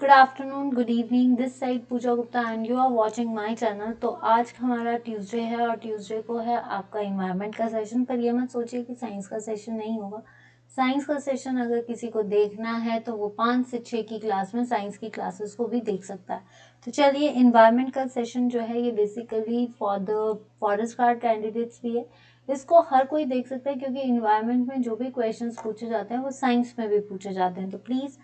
Good afternoon, good evening, this side Pooja Gupta and you are watching my channel. तो आज हमारा Tuesday है और ट्यूसडे को है आपका इन्वायरमेंट का सेशन। पर ये मत सोचिए कि साइंस का सेशन नहीं होगा। साइंस का सेशन अगर किसी को देखना है तो वो 5 से 6 की क्लास में साइंस की क्लासेस को भी देख सकता है। तो चलिए, इन्वायरमेंट का सेशन जो है ये basically for the forest guard candidates भी है। इसको हर कोई देख सकता है क्योंकि इन्वायरमेंट में जो भी क्वेश्चंस पूछे जाते हैं वो साइंस में भी पूछे जाते हैं। तो प्लीज़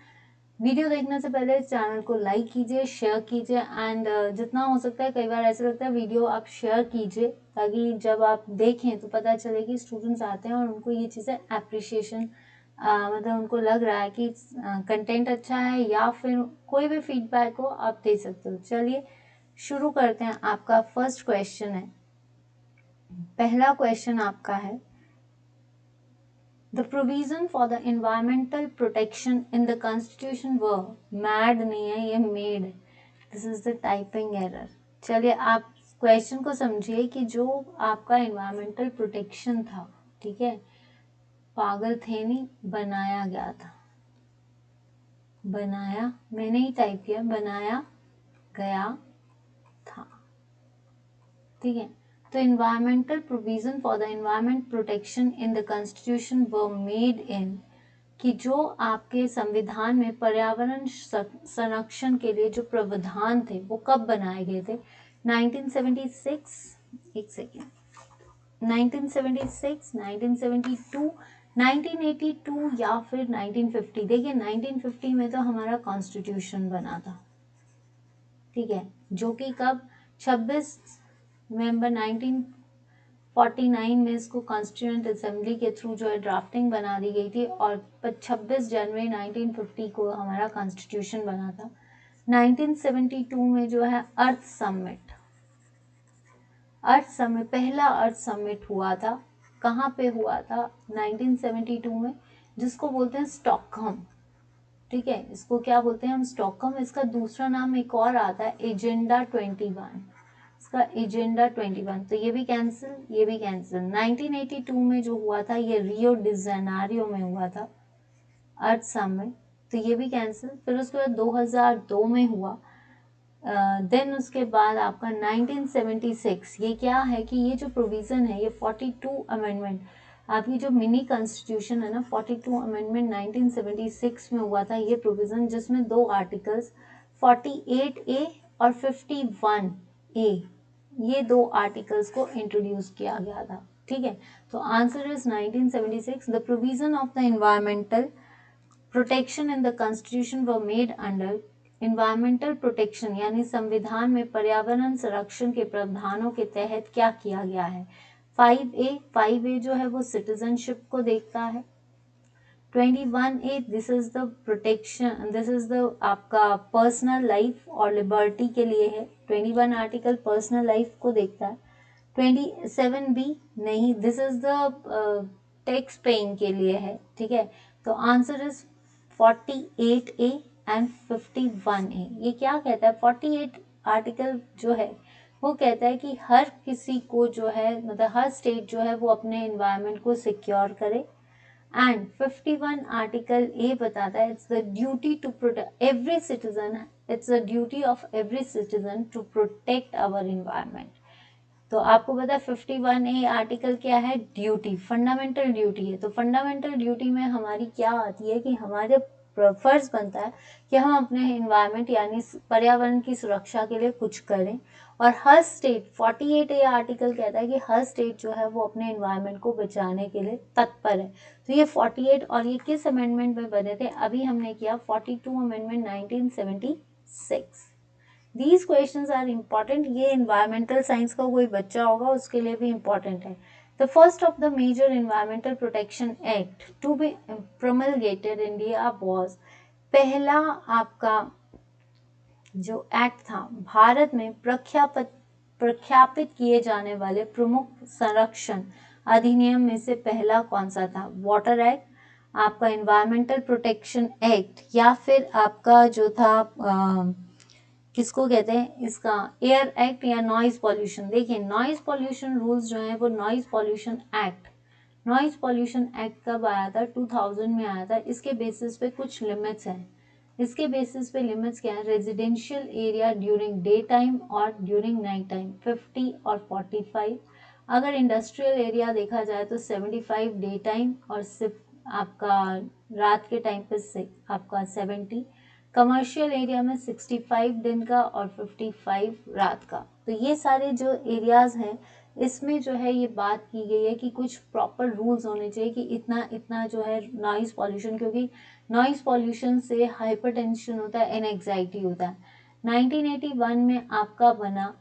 वीडियो देखने से पहले चैनल को लाइक कीजिए, शेयर कीजिए एंड जितना हो सकता है, कई बार ऐसा लगता है वीडियो आप शेयर कीजिए ताकि जब आप देखें तो पता चले कि स्टूडेंट्स आते हैं और उनको ये चीज़ें अप्रिशिएशन मतलब उनको लग रहा है कि कंटेंट अच्छा है या फिर कोई भी फीडबैक हो आप दे सकते हो। चलिए शुरू करते हैं। आपका फर्स्ट क्वेश्चन है, पहला क्वेश्चन आपका है, The provision for the environmental protection in the constitution were mad नहीं है, ये made। This is the typing error। चलिए आप क्वेश्चन को समझिए कि जो आपका environmental protection था, ठीक है, पागल थे नहीं, बनाया गया था। बनाया, मैंने ही टाइप किया, बनाया गया था, ठीक है। तो environmental provision for the environment protection in the constitution were made in कि जो आपके संविधान में पर्यावरण संरक्षण के लिए जो प्रावधान थे वो कब बनाए गए थे? 1976, एक सेकेंड, 1976, 1972, 1982 या फिर 1950। देखिए 1950 में तो हमारा कॉन्स्टिट्यूशन बना था, ठीक है, जो कि कब 26 नवंबर 1949 में इसको कॉन्स्टिट्यूएंट असेंबली के थ्रू जो है ड्राफ्टिंग बना दी गई थी और 26 जनवरी 1950 को हमारा कॉन्स्टिट्यूशन बना था। 1972 में जो है अर्थ समिट, पहला अर्थ समिट हुआ था। कहाँ पे हुआ था? 1972 में, जिसको बोलते हैं स्टॉकहोम, ठीक है, इसको क्या बोलते हैं हम? स्टॉकहोम। इसका दूसरा नाम एक और आता है, एजेंडा 21, इसका एजेंडा 21। तो ये भी कैंसिल, ये भी कैंसिल। 1982 में जो हुआ था ये रियो डी जेनेरियो में हुआ था अर्थ समिट, तो ये भी कैंसिल। फिर उसके बाद 2002 में हुआ। देन उसके बाद आपका 1976, ये क्या है कि ये जो प्रोविजन है ये 42 अमेंडमेंट, आपकी जो मिनी कॉन्स्टिट्यूशन है ना, 42 अमेंडमेंट 1976 में हुआ था ये प्रोविजन, जिसमें 2 आर्टिकल्स 48A और 51A, ये 2 आर्टिकल्स को इंट्रोड्यूस किया गया था, ठीक है। तो answer is 1976। The provision of the environmental protection in the constitution were made under environmental protection, यानी संविधान में पर्यावरण संरक्षण के प्रावधानों के तहत क्या किया गया है? 5A जो है वो सिटीजनशिप को देखता है। 21A, this is the protection, this is the आपका पर्सनल लाइफ और लिबर्टी के लिए है। 21 आर्टिकल पर्सनल लाइफ को देखता है। 27B नहीं, this is the tax paying के लिए है, ठीक है। तो answer is 48A and 51A। ये क्या कहता है? 48 आर्टिकल जो है वो कहता है कि हर किसी को जो है, मतलब हर स्टेट जो है वो अपने एनवायरनमेंट को सिक्योर करे। एंड 51 आर्टिकल ए बताता है it's the duty to protect every citizen, it's the duty of every citizen to protect our environment. तो आपको पता है 51A आर्टिकल क्या है? ड्यूटी, फंडामेंटल ड्यूटी है। तो फंडामेंटल ड्यूटी में हमारी क्या आती है कि हमारे फर्ज बनता है कि हम अपने एनवायरनमेंट यानी पर्यावरण की सुरक्षा के लिए कुछ करें। और हर स्टेट, 48A आर्टिकल कहता है कि हर स्टेट जो है वो अपने एनवायरनमेंट को बचाने के लिए तत्पर है। तो ये 48 और ये किस अमेंडमेंट में बने थे? अभी हमने किया 42 amendment 1976। These questions are important. ये इन्वायरमेंटल साइंस का कोई बच्चा होगा उसके लिए भी इम्पॉर्टेंट है। The first of the major environmental protection act to be promulgated India was, पहला आपका जो एक्ट था भारत में प्रख्यापित किए जाने वाले प्रमुख संरक्षण अधिनियम में से पहला कौन सा था? वाटर एक्ट, आपका इन्वायरमेंटल प्रोटेक्शन एक्ट, या फिर आपका जो था किसको कहते हैं इसका, एयर एक्ट या नॉइज पॉल्यूशन। देखिए नॉइज पॉल्यूशन रूल्स जो है वो नॉइज पॉल्यूशन एक्ट कब आया था? 2000 में आया था। इसके बेसिस पे कुछ लिमिट्स हैं, इसके बेसिस पे लिमिट्स क्या है, residential area during day time और ड्यूरिंग नाइट टाइम 50 और 45। अगर इंडस्ट्रियल एरिया देखा जाए तो 75 डे टाइम और सिर्फ आपका रात के टाइम पे से आपका 70। कमर्शियल एरिया में 65 दिन का और 55 रात का। तो ये सारे जो एरियाज हैं इसमें जो है ये बात की गई है कि कुछ प्रॉपर रूल्स होने चाहिए कि इतना इतना जो है नॉइज पॉल्यूशन, क्योंकि नॉइज पॉल्यूशन से हाइपरटेंशन होता है, एंजाइटी होता है। 1981 में आपका बना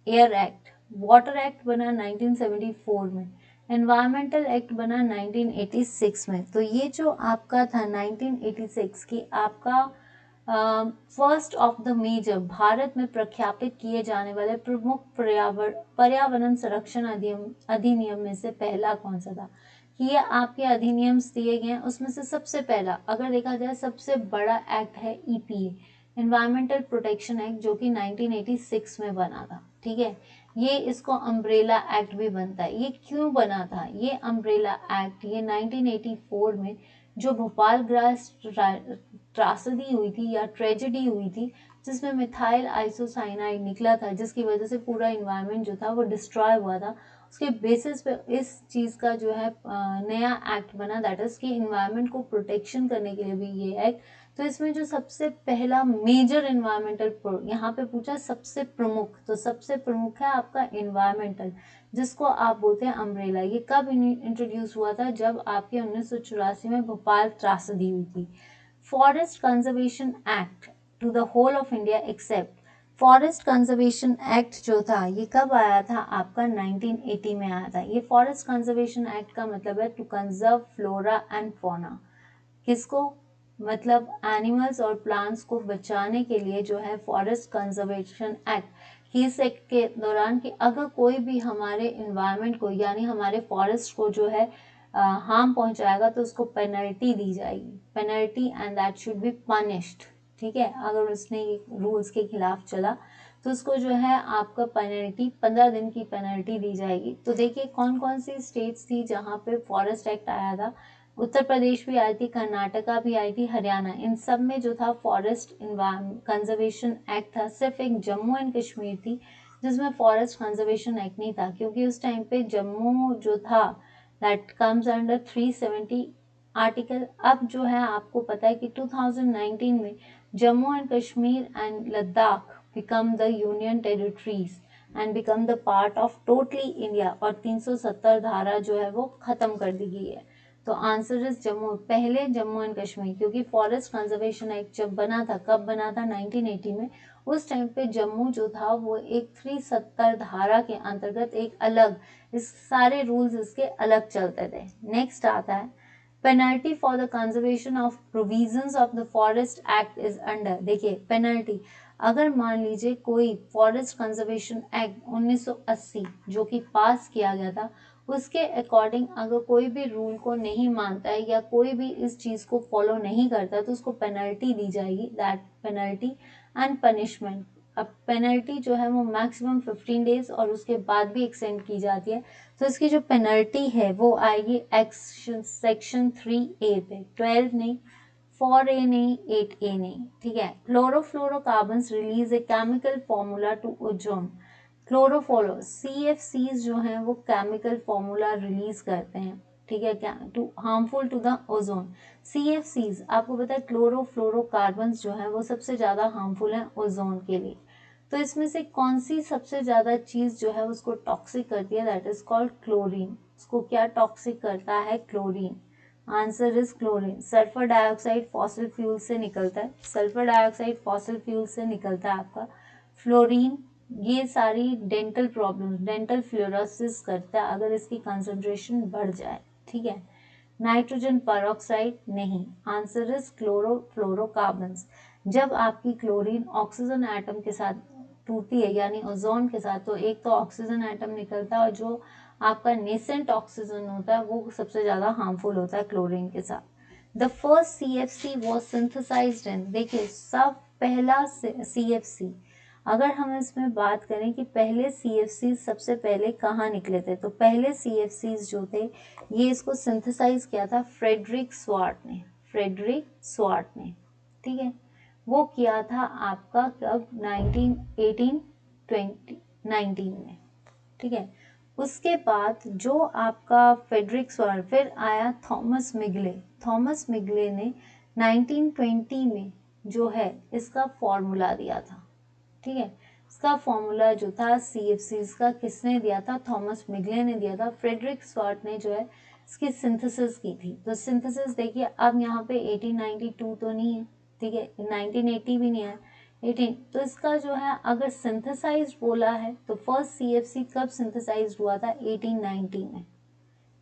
एयर एक्ट, वाटर एक्ट बना 1974 में, एनवायरमेंटल एक्ट बना 1986 में। तो ये जो आपका था 1986 की आपका first of the major Bharat में प्रख्यापित किए जाने वाले प्रमुख पर्यावरण संरक्षण अधिनियम में से पहला कौन सा था, कि ये आपके अधिनियम दिए गए हैं उसमें से सबसे पहला अगर देखा जाए सबसे बड़ा एक्ट है ईपीए, एनवायरमेंटल प्रोटेक्शन एक्ट, जो कि 1986 में बना था। ठीक है, ये इसको अम्ब्रेला एक्ट भी बनता है। ये क्यों बना था ये अम्ब्रेला एक्ट, ये 1984 में जो भोपाल ग्रास त्रासदी हुई थी या ट्रेजेडी हुई थी जिसमें मिथाइल आइसोसाइनाइड निकला था, जिसकी वजह से पूरा इन्वायरमेंट जो था वो डिस्ट्रॉय हुआ था, उसके बेसिस पे इस चीज का जो है नया एक्ट बना, दैट इज कि इन्वायरमेंट को प्रोटेक्शन करने के लिए भी ये एक्ट। तो इसमें जो सबसे पहला मेजर इन्वायरमेंटल, यहाँ पे पूछा सबसे प्रमुख, तो सबसे प्रमुख है आपका इन्वायरमेंटल, जिसको आप बोलते हैं अम्ब्रेला। ये कब इंट्रोड्यूस हुआ था, जब आपके 1984 में भोपाल त्रासदी हुई थी। Forest conservation act to the whole of India except, forest conservation act जो था ये कब आया था आपका 1980 में आया था। ये फॉरेस्ट कंजर्वेशन एक्ट का मतलब है to conserve flora and fauna, किसको, मतलब एनिमल्स और प्लांट्स को बचाने के लिए जो है फॉरेस्ट कंजर्वेशन एक्ट की इस एक्ट के दौरान कि अगर कोई भी हमारे इन्वायरमेंट को यानी हमारे फॉरेस्ट को जो है हार्म पहुंचाएगा तो उसको पेनल्टी दी जाएगी, penalty and that should be punished. ठीक है, अगर उसने रूल्स के खिलाफ चला तो उसको जो है आपका पेनल्टी 15 दिन की पेनल्टी दी जाएगी। तो देखिए कौन कौन सी स्टेट्स थी जहाँ पे फॉरेस्ट एक्ट आया था, उत्तर प्रदेश भी आई थी, कर्नाटका भी आई थी, हरियाणा, इन सब में जो था फॉरेस्ट कंजर्वेशन एक्ट था। सिर्फ एक जम्मू एंड कश्मीर थी जिसमें फॉरेस्ट कंजर्वेशन एक्ट नहीं था, क्योंकि उस टाइम पे जम्मू जो था दैट कम्स अंडर 370 आर्टिकल। अब जो है आपको पता है कि 2019 में Jammu and Kashmir and Ladakh become the union territories and become the part of totally India, और 370 धारा जो है वो खत्म कर दी गई है। तो आंसर इज जम्मू, पहले जम्मू एंड कश्मीर, क्योंकि फॉरेस्ट कंजर्वेशन एक्ट जब बना था, कब बना था 1980 में, उस टाइम पे जम्मू जो था वो एक 370 धारा के अंतर्गत एक अलग, इस सारे रूल्स इसके अलग चलते थे। नेक्स्ट आता है penalty for the conservation of provisions of the forest act is under. देखिए पेनल्टी, अगर मान लीजिए कोई फॉरेस्ट कंजर्वेशन एक्ट 1980 जो कि पास किया गया था उसके अकॉर्डिंग अगर कोई भी रूल को नहीं मानता है या कोई भी इस चीज को फॉलो नहीं करता तो उसको पेनल्टी दी जाएगी, दैट पेनल्टी एंड पनिशमेंट। अब पेनल्टी जो है वो मैक्सिमम 15 डेज और उसके बाद भी एक्सटेंड की जाती है। तो इसकी जो पेनल्टी है वो आएगी सेक्शन 3A पे, 12 नहीं, 4A नहीं, 8A नहीं। ठीक है, chlorofluorocarbon release a chemical formula to ozone, chlorofluoro CFCs जो हैं वो केमिकल फॉर्मूला रिलीज करते हैं। ठीक है, क्या too harmful to the ozone. CFCs आपको पता है क्लोरोफ्लोरोकार्बन जो है वो सबसे ज्यादा हार्मफुल है ओजोन के लिए। तो इसमें से कौन सी सबसे ज्यादा चीज जो है उसको टॉक्सिक करती है, दैट इज कॉल्ड क्लोरीन। उसको क्या टॉक्सिक करता है, chlorine. Answer is chlorine. Sulphur dioxide fossil fuel से निकलता है, सल्फर डाइऑक्साइड फॉसिल फ्यूल से निकलता है आपका। फ्लोरीन ये सारी डेंटल प्रॉब्लम, डेंटल फ्लोरोसिस करता है अगर इसकी कंसंट्रेशन बढ़ जाए। ठीक है, नाइट्रोजन परऑक्साइड नहीं, आंसर इज क्लोरोफ्लोरोकार्बन्स। जब आपकी क्लोरीन ऑक्सीजन एटम के साथ टूटती है यानी ओजोन के साथ, तो एक तो ऑक्सीजन एटम निकलता है और जो आपका नेसेंट ऑक्सीजन होता है वो सबसे ज्यादा हार्मफुल होता है क्लोरीन के साथ। The first CFC was synthesised in, देखिए सब पहला CFC, अगर हम इसमें बात करें कि पहले CFC सबसे पहले कहाँ निकले थे, तो पहले CFC जो थे ये इसको सिंथेसाइज किया था फ्रेडरिक स्वार्ट ने, फ्रेडरिक स्वार्ट ने। ठीक है, वो किया था आपका कब 1919 में, ठीक है। उसके बाद जो आपका फ्रेडरिक सॉर्ट, फिर आया थॉमस मिगले। थॉमस मिगले ने 1920 में जो है इसका फॉर्मूला दिया था, ठीक है। इसका फॉर्मूला जो था CFCs का किसने दिया था? थॉमस मिगले ने दिया था। फ्रेडरिक सॉर्ट ने जो है इसकी सिंथेसिस की थी। तो सिंथेसिस देखिए, अब यहाँ पे 1892 तो नहीं है, ठीक है, 1980 भी नहीं है, 18। तो इसका जो है अगर सिंथेसाइज्ड बोला है तो फर्स्ट CFC कब सिंथेसाइज्ड हुआ था? 1890 में।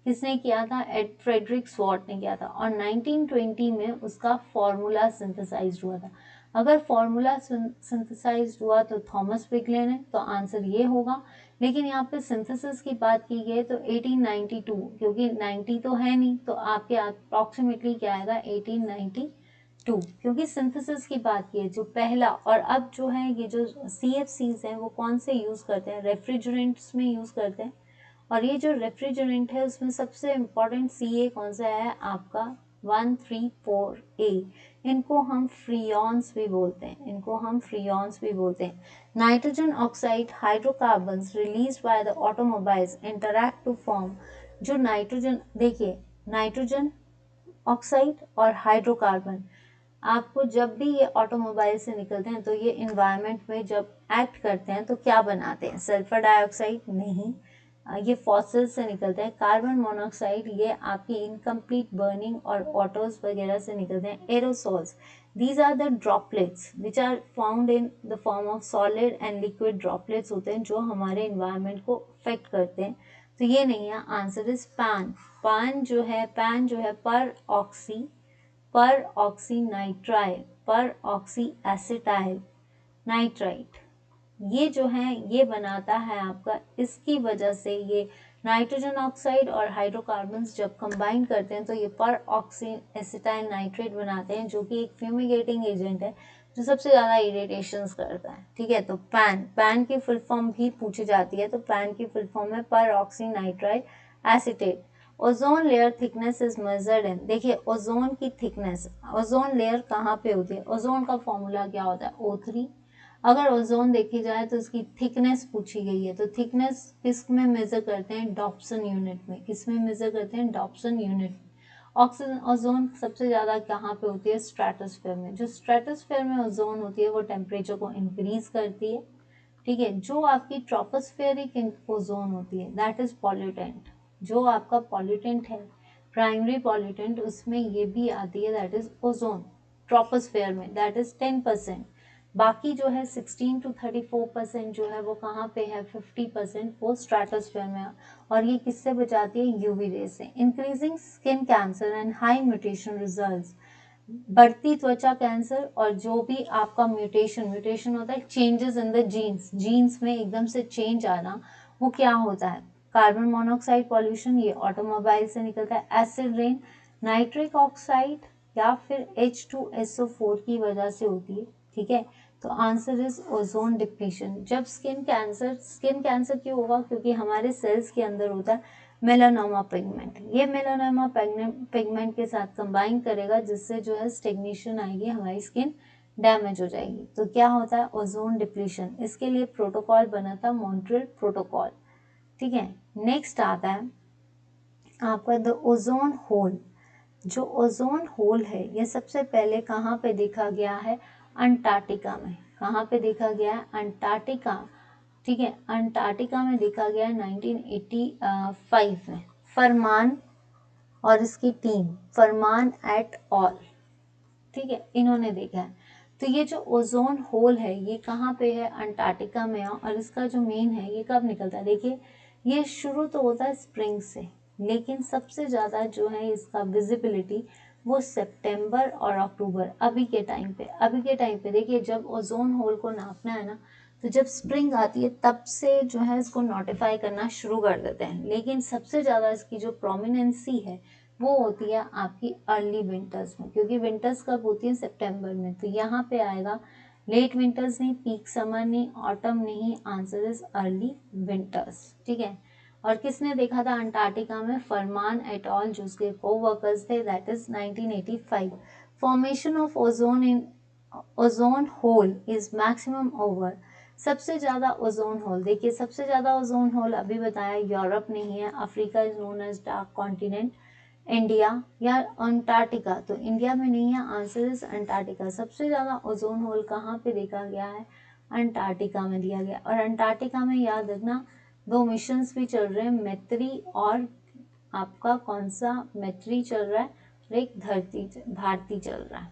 किसने किया था? फ्रेडरिक स्वॉर्ट ने किया था। और 1920 में उसका फॉर्मूला सिंथेसाइज्ड हुआ था। अगर फॉर्मूला सिंथेसाइज्ड हुआ तो थॉमस मिगले ने, तो आंसर ये होगा। लेकिन यहाँ पे सिंथेसिस की बात की गई तो 1892, क्योंकि 90 तो है नहीं, तो आपके अप्रोक्सीमेटली क्या आएगा? 1892, क्योंकि सिंथेसिस की बात की है जो पहला। और अब जो है ये जो CFCs हैं वो कौन से यूज करते हैं? रेफ्रिजरेंट्स में यूज करते हैं। और ये जो रेफ्रिजरेंट है उसमें सबसे इम्पोर्टेंट CA कौन सा है आपका? 134A। इनको हम फ्रियॉन्स भी बोलते हैं, इनको हम फ्रियॉन्स भी बोलते हैं। Nitrogen oxide hydrocarbons release by the automobiles interact to form, जो नाइट्रोजन, देखिए नाइट्रोजन ऑक्साइड और हाइड्रोकार्बन आपको जब भी ये ऑटोमोबाइल से निकलते हैं तो ये इन्वायरमेंट में जब एक्ट करते हैं तो क्या बनाते हैं? Sulphur dioxide? नहीं, ये फॉसिल से निकलते हैं। कार्बन मोनोऑक्साइड ये आपकी इनकम्प्लीट बर्निंग और ऑटोज वगैरह से निकलते हैं। Aerosols, these are the droplets which are found in the form of solid and liquid droplets होते हैं जो हमारे इन्वायरमेंट को अफेक्ट करते हैं। तो ये नहीं है, आंसर इज पैन। पैन जो है पर ऑक्सी नाइट्राइल, पर ऑक्सी एसिटाइल नाइट्राइट, ये जो है ये बनाता है आपका। इसकी वजह से ये नाइट्रोजन ऑक्साइड और हाइड्रोकार्बन्स जब कंबाइन करते हैं तो ये पर ऑक्सी एसिटाइल नाइट्रेट बनाते हैं, जो कि एक फ्यूमिगेटिंग एजेंट है जो सबसे ज्यादा इरिटेशंस करता है, ठीक है। तो पैन की फुल फॉर्म भी पूछी जाती है, तो पैन की फुल फॉर्म है पर oxy nitrile acetate. Ozone layer thickness is measured in, देखिए ओजोन की थिकनेस, ओजोन लेयर कहाँ पे होती है? ओजोन का फॉर्मूला क्या होता है? O3। अगर ओजोन देखी जाए तो इसकी थिकनेस पूछी गई है, तो थिकनेस किस में मेजर करते हैं? डॉप्सन यूनिट में। किस में मेजर करते हैं? Dobson unit. ऑक्सीजन ओजोन सबसे ज्यादा कहाँ पे होती है? स्ट्रेटोस्फेयर में। जो स्ट्रेटोस्फेयर में ओजोन होती है वो टेम्परेचर को इंक्रीज करती है, ठीक है। जो आपकी ट्रोपोस्फेरिक ओजोन होती है दैट इज पॉल्यूटेंट, जो आपका पॉल्यूटेंट है प्राइमरी पॉल्यूटेंट, उसमें ये भी आती है दैट इज ओजोन ट्रोपोस्फेयर में, दैट इज 10%। बाकी जो है 16 to 34% जो है वो कहाँ पे है? 50% वो स्ट्रेटोस्फेयर में। और ये किससे बचाती है? यूवी रे से। Increasing skin cancer and high mutation results, बढ़ती त्वचा कैंसर और जो भी आपका म्यूटेशन होता है, चेंजेस इन द जीन्स में एकदम से चेंज आना, वो क्या होता है? कार्बन मोनोऑक्साइड पॉल्यूशन, ये ऑटोमोबाइल से निकलता है। एसिड रेन, नाइट्रिक ऑक्साइड या फिर H2SO4 की वजह से होती है, ठीक है। तो आंसर इज ओजोन डिप्लीशन। जब स्किन कैंसर क्यों होगा? क्योंकि हमारे सेल्स के अंदर होता है मेलानोमा पिगमेंट, ये मेलानोमा पिगमेंट के साथ कंबाइन करेगा जिससे जो है स्टेग्नेशन आएगी, हमारी स्किन डैमेज हो जाएगी। तो क्या होता है? Ozone depletion. इसके लिए प्रोटोकॉल बना था मॉन्ट्रियल प्रोटोकॉल, ठीक है। नेक्स्ट आता है आपका द ओजोन होल। जो ओजोन होल है ये सबसे पहले कहाँ पे देखा गया है? अंटार्कटिका में। कहाँ पे देखा गया है? अंटार्कटिका, ठीक है। अंटार्कटिका में देखा गया है 1985 में। फरमान और इसकी टीम, फरमान एट ऑल, ठीक है, इन्होंने देखा है। तो ये जो ओजोन होल है ये कहाँ पे है? अंटार्कटिका में है। और इसका जो मेन है ये कब निकलता है? देखिए ये शुरू तो होता है स्प्रिंग से, लेकिन सबसे ज्यादा जो है इसका विजिबिलिटी वो सितंबर और अक्टूबर, अभी के टाइम पे देखिए, जब ओजोन होल को नापना है ना, तो जब स्प्रिंग आती है तब से जो है इसको नोटिफाई करना शुरू कर देते हैं। लेकिन सबसे ज्यादा इसकी जो प्रोमिनेंसी है वो होती है आपकी अर्ली विंटर्स में, क्योंकि विंटर्स कब होती है? सितंबर में। तो यहाँ पे आएगा लेट विंटर्स नहीं, पीक समर नहीं, ऑटम नहीं, आंसर इज अर्ली विंटर्स, ठीक है। और किसने देखा था अंटार्कटिका में? फरमान एट ऑल, जो उसके को वर्कर्स थे, that is 1985। Formation of ozone in ozone hole is maximum over, सबसे ज्यादा ओजोन होल, देखिए सबसे ज्यादा ओजोन होल अभी बताया यूरोप नहीं है, Africa is known as dark continent, India या अंटार्कटिका, तो इंडिया में नहीं है, आंसर इज अंटार्कटिका। सबसे ज्यादा ओजोन होल कहाँ पे देखा गया है, अंटार्कटिका में दिया गया। और अंटार्कटिका में याद रखना 2 मिशंस भी चल रहे हैं, मैत्री और आपका कौन सा, मैत्री चल रहा है और एक भारती चल रहा है,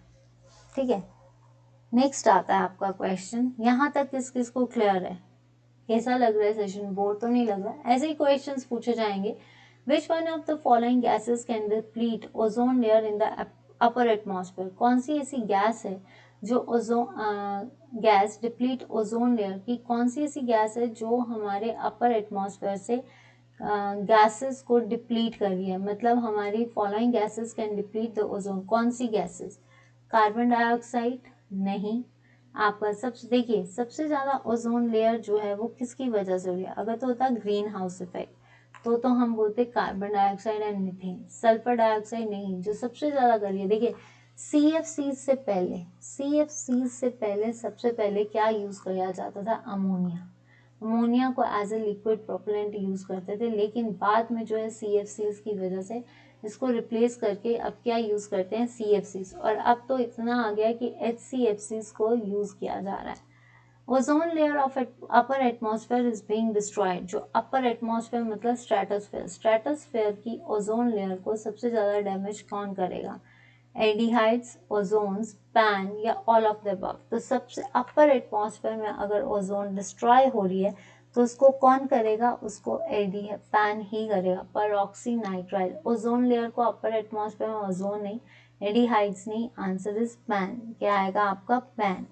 ठीक है। नेक्स्ट आता है आपका क्वेश्चन, यहाँ तक किस किस को क्लियर है, कैसा लग रहा है सेशन, बोर तो नहीं लग रहा। ऐसे ही क्वेश्चंस पूछे जाएंगे। Which one of the following gases can deplete ozone layer in the upper atmosphere, कौन सी ऐसी गैस है जो ozone gas deplete ozone layer की, कौन सी ऐसी गैस है जो हमारे अपर एटमॉस्फेयर से गैसेस को डिप्लीट कर रही है, मतलब हमारी following gases can deplete the ozone, कौन सी गैसेस, कार्बन डाइऑक्साइड नहीं, आपका सबसे देखिए सबसे ज्यादा ओजोन लेयर जो है वो किसकी वजह से हो रही है, अगर तो होता है ग्रीन हाउस इफेक्ट तो हम बोलते carbon dioxide and methane, sulphur dioxide नहीं, जो सबसे ज्यादा कर रही है, देखिए CFC से पहले सबसे पहले क्या यूज किया जाता था, अमोनिया, अमोनिया को as a liquid propellant use करते थे, लेकिन बाद में जो है CFCs की वजह से इसको रिप्लेस करके अब क्या यूज करते हैं, CFCs, और अब तो इतना आ गया कि HCFCs को यूज किया जा रहा है। Ozone layer of upper atmosphere is being destroyed, जो अपर एटमॉस्फेयर मतलब स्ट्रेटोस्फेयर, स्ट्रेटोस्फेयर की ओजोन लेयर को सबसे ज्यादा डैमेज कौन करेगा, एल्डिहाइड्स, ओजोन्स, पैन या ऑल ऑफ द अबव। तो सबसे अपर एटमॉस्फेयर में अगर ओजोन डिस्ट्रॉय हो रही है तो उसको कौन करेगा, उसको पैन ही करेगा, परऑक्सी नाइट्राइल। ओजोन लेयर को अपर एटमॉस्फेयर में ओजोन नहीं, एल्डिहाइड्स नहीं, आंसर इज पैन, क्या आएगा आपका पैन।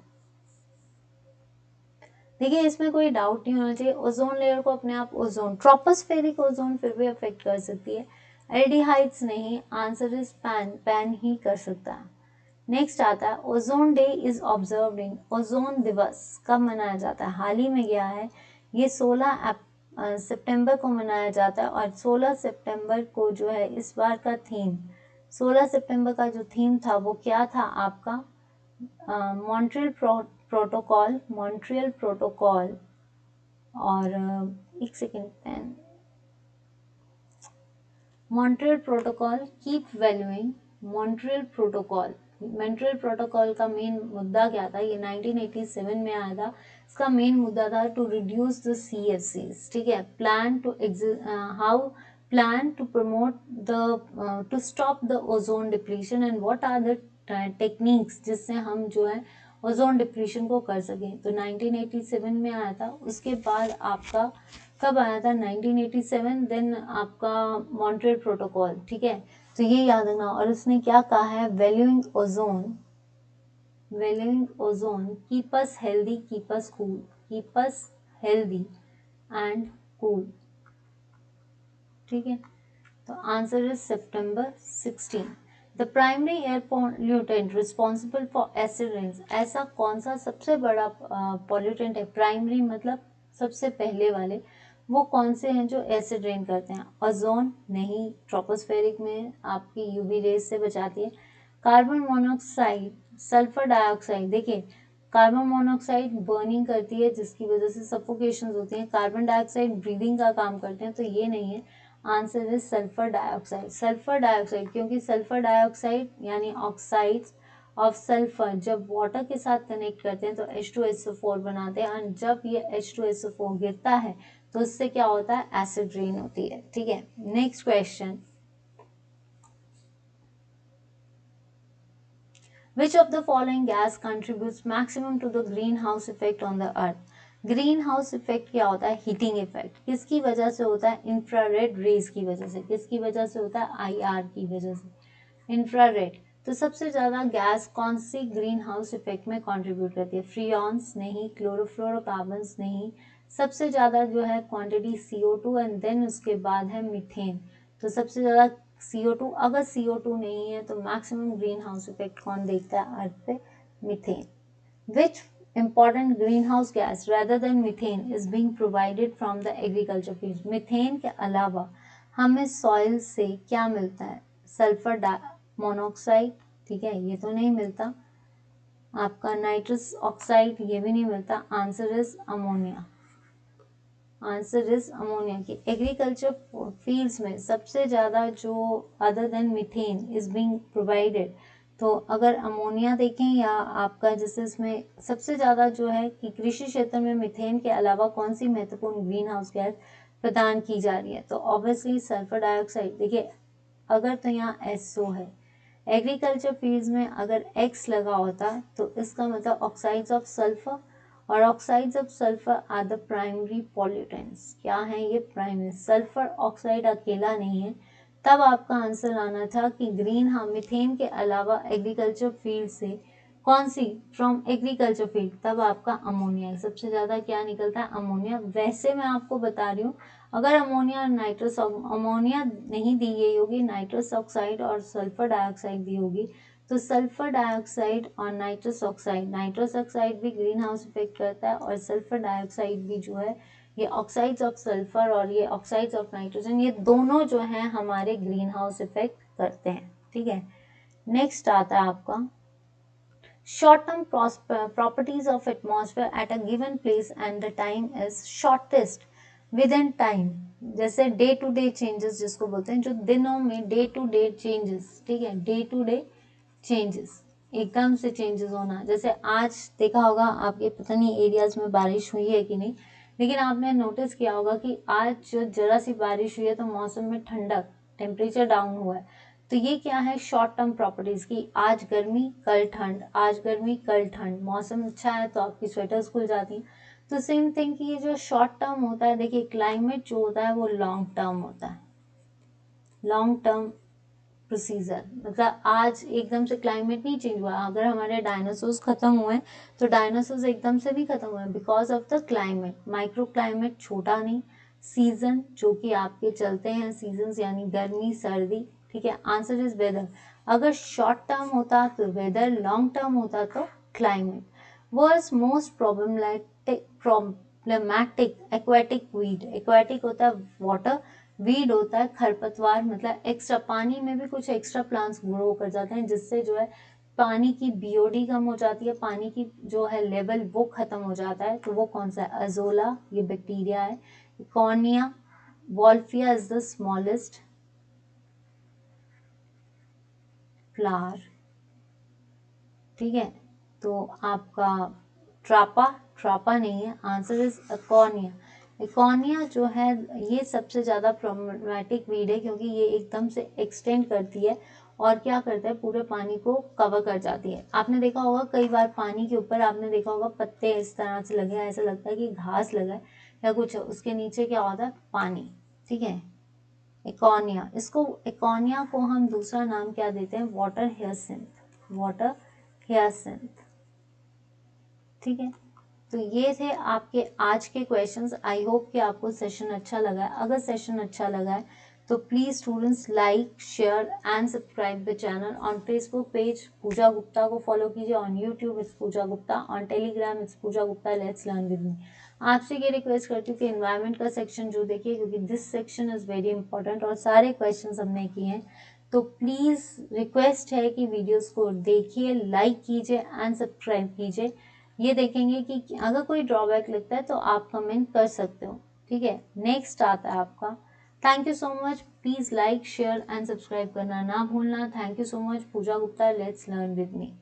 देखिए इसमें कोई डाउट नहीं होना चाहिए, ओजोन लेयर को अपने आप ओजोन, ट्रोपोस्फेरिक ओजोन फिर भी अफेक्ट कर सकती है, एल्डिहाइड्स नहीं, आंसर इज पैन, पैन ही कर सकता है। नेक्स्ट आता है ozone day is observed in, ozone दिवस कब मनाया जाता है, हाल ही में गया है, ये 16 सितंबर को मनाया जाता है, और 16 सितंबर को जो है इस बार का थीम, 16 सितंबर का जो थीम था वो क्या था आपका, मॉन्ट्रियल प्रोटोकॉल और एक second pen, Montreal protocol keep valuing, Montreal protocol का मेन मुद्दा क्या था, ये 1987 में आया था, इसका मेन मुद्दा था टू रिड्यूस द CFCs, ठीक है, plan to promote the to stop the ozone depletion and what are the techniques जिससे हम जो है ओजोन डिप्लीशन को कर सकें, तो 1987 में आया था। उसके बाद आपका कब आया था, 1987, देन आपका मॉन्ट्रियल प्रोटोकॉल, ठीक है, तो ये याद रखना। और उसने क्या कहा है, valuing ozone keep us healthy, keep us cool, keep us healthy and cool, ठीक है, तो answer is September 16। The primary air pollutant responsible for acid rains, ऐसा कौन सा सबसे बड़ा पॉल्यूटेंट है, प्राइमरी मतलब सबसे पहले वाले, वो कौन से हैं जो एसिड रेन करते हैं, ओजोन नहीं, ट्रोपोस्फेरिक में आपकी यूवी रेज से बचाती है, कार्बन मोनोऑक्साइड, सल्फर डाइऑक्साइड, देखिए कार्बन मोनोऑक्साइड बर्निंग करती है जिसकी वजह से सफोकेशन होती है, कार्बन डाइऑक्साइड ब्रीदिंग का काम करते हैं, तो ये नहीं है, answer is sulphur dioxide, sulphur dioxide, क्योंकि सल्फर डाइऑक्साइड यानी ऑक्साइड्स ऑफ सल्फर जब वाटर के साथ कनेक्ट करते हैं तो H2SO4 बनाते हैं, और जब ये H2SO4 गिरता है तो उससे क्या होता है, एसिड रेन होती है, ठीक है। Next question, Which of the following gas contributes maximum to the greenhouse effect on the earth? Green house effect क्या होता है, हीटिंग इफेक्ट, किसकी वजह से होता है, इंफ्रारेड रेज की वजह से, किसकी वजह से होता है, IR की वजह से, इंफ्रारेड। तो सबसे ज्यादा गैस कौन सी ग्रीन हाउस इफेक्ट में कंट्रीब्यूट करती है, फ्रियॉन्स नहीं, क्लोरोफ्लोरोकार्बन्स नहीं, सबसे ज्यादा जो है क्वांटिटी CO2 एंड देन उसके बाद है मीथेन, तो सबसे ज्यादा CO2, अगर CO2 नहीं है तो मैक्सिमम ग्रीन हाउस इफेक्ट कौन देखता है अर्थ पे, methane. Which important greenhouse gas rather than methane is being provided from the agriculture fields? Methane के अलावा हमें सॉइल से क्या मिलता है, सल्फर मोनोऑक्साइड, ठीक है, ये तो नहीं मिलता। आपका नाइट्रस ऑक्साइड, ये भी नहीं मिलता। Answer is ammonia. Answer is ammonia की एग्रीकल्चर फील्ड्स में सबसे ज़्यादा जो other than methane is being provided, तो अगर अमोनिया देखें या आपका जैसे इसमें सबसे ज़्यादा जो है कि कृषि क्षेत्र में मीथेन के अलावा कौन सी महत्वपूर्ण ग्रीन हाउस गैस प्रदान की जा रही है, तो ऑब्वियसली सल्फर डाइऑक्साइड। देखिए अगर तो यहाँ SO है, एग्रीकल्चर फील्ड्स में अगर X लगा होता तो इसका मतलब ऑक्साइड्स ऑफ सल्फर, और oxides of sulphur are the primary pollutants. क्या है ये? प्राइमरी। सल्फर ऑक्साइड अकेला नहीं है, तब आपका आंसर आना था कि ग्रीन हाउस मीथेन के अलावा एग्रीकल्चर फील्ड से कौन सी, फ्रॉम एग्रीकल्चर फील्ड, तब आपका अमोनिया सबसे ज्यादा क्या निकलता है? अमोनिया। वैसे मैं आपको बता रही हूँ अगर अमोनिया नाइट्रस, अमोनिया नहीं दी गई होगी, नाइट्रस ऑक्साइड और सल्फर डाइऑक्साइड दी होगी, तो सल्फर डाइऑक्साइड और नाइट्रस ऑक्साइड भी ग्रीन हाउस इफेक्ट करता है, और सल्फर डाइऑक्साइड भी जो है ये ऑक्साइड्स ऑफ सल्फर और ये ऑक्साइड्स ऑफ नाइट्रोजन, ये दोनों जो है हमारे ग्रीन हाउस इफेक्ट करते हैं। ठीक है, नेक्स्ट आता है आपका short term properties of atmosphere at a given place and the time is shortest within time। जैसे डे टू डे चेंजेस जिसको बोलते हैं, जो दिनों में डे टू डे चेंजेस, ठीक है, डे टू डे चेंजेस, एकदम से चेंजेस होना। जैसे आज देखा होगा आपके पता नहीं एरियाज में बारिश हुई है कि नहीं, लेकिन आपने नोटिस किया होगा कि आज जो जरा सी बारिश हुई है तो मौसम में ठंडक, टेम्परेचर डाउन हुआ है। तो ये क्या है? शॉर्ट टर्म प्रॉपर्टीज की, आज गर्मी कल ठंड, आज गर्मी कल ठंड, मौसम अच्छा है तो आपकी स्वेटर्स खुल जाती हैं। तो सेम थिंग कि ये जो शॉर्ट टर्म होता है, देखिए क्लाइमेट जो होता है वो लॉन्ग टर्म होता है, लॉन्ग टर्म प्रोसीजर। मतलब आज एकदम से क्लाइमेट नहीं चेंज हुआ। अगर हमारे डायनासोर्स खत्म हुए तो डायनासोर्स एकदम से नहीं खत्म हुए, because of the climate. Micro climate छोटा नहीं, सीजन जो कि आपके चलते हैं, सीजन यानी गर्मी सर्दी। ठीक है, आंसर इज वेदर। अगर शॉर्ट टर्म होता तो वेदर, लॉन्ग टर्म होता तो climate. World's most problematic aquatic weed, aquatic होता है वाटर, वीड होता है खरपतवार, मतलब एक्स्ट्रा पानी में भी कुछ एक्स्ट्रा प्लांट्स ग्रो कर जाते हैं जिससे जो है पानी की बीओडी कम हो जाती है, पानी की जो है लेवल वो खत्म हो जाता है। तो वो कौन सा है? अजोला, ये बैक्टीरिया है। इकोनिया wolffia is the smallest flower. ठीक है, तो आपका ट्रापा, ट्रापा नहीं है, आंसर इज इकोनिया। इकोनिया जो है ये सबसे ज़्यादा प्रॉब्लमेटिक वीड है, क्योंकि ये एकदम से एक्सटेंड करती है और क्या करता है, पूरे पानी को कवर कर जाती है। आपने देखा होगा कई बार पानी के ऊपर आपने देखा होगा पत्ते इस तरह से लगे हैं, ऐसा लगता है कि घास लगा है या कुछ, उसके नीचे क्या होता है? पानी। ठीक है, इकोनिया, इसको इकोनिया को हम दूसरा नाम क्या देते हैं? Water hyacinth, water hyacinth. ठीक है, तो ये थे आपके आज के क्वेश्चंस। आई होप कि आपको सेशन अच्छा लगा है। अगर सेशन अच्छा लगा है तो please students like share and subscribe the channel. On Facebook page Pooja Gupta को फॉलो कीजिए, on YouTube it's Pooja Gupta, on Telegram it's Pooja Gupta let's learn with me. आपसे ये रिक्वेस्ट करती हूँ कि एनवायरनमेंट का सेक्शन जो देखिए, क्योंकि this section is very important और सारे क्वेश्चन हमने किए हैं। तो प्लीज रिक्वेस्ट है कि वीडियोस को देखिए, लाइक कीजिए एंड सब्सक्राइब कीजिए। ये देखेंगे कि अगर कोई ड्रॉबैक लगता है तो आप कमेंट कर सकते हो। ठीक है, नेक्स्ट आता है आपका। Thank you so much, please like share and subscribe करना ना भूलना। Thank you so much, Pooja Gupta, let's learn with me.